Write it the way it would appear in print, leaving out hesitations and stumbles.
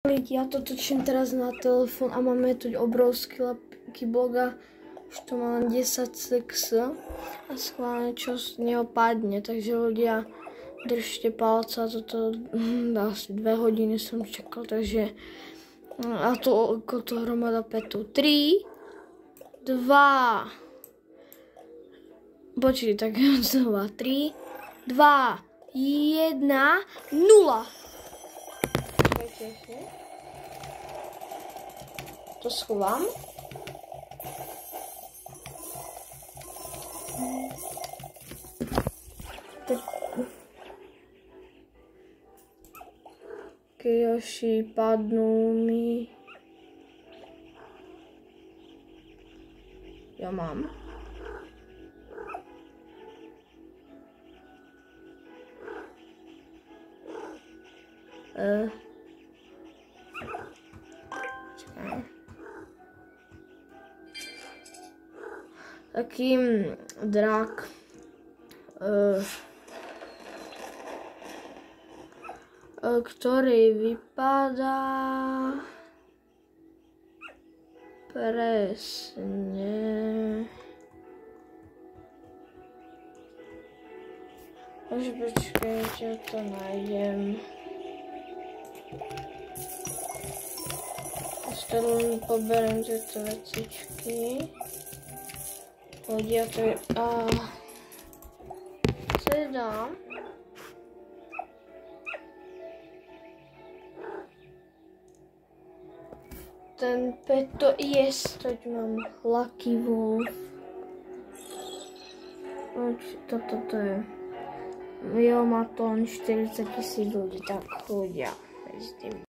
Ja to točím teraz na telefón a máme tu obrovský lapky bloga, už to má len 10 sex a schválne čo z neho padne, takže ľudia držte palca, toto asi 2 hodiny som čakal, takže a to ako to hromada petu. 3, 2, počkej, tak znova 3, 2, 1, 0. To schovám. Kiyoshi padnú mi. Ja mám. Čakaj. Taký drak. Ktorý vypadá presne počkajte, ja to nájdem. Ešte len poberiem tieto vecičky. Ľudia to je... Teda... Ten peto toť mám Lucky Wolf. Toto je. Jo, má to len 40 000 ľudí, tak ľudia.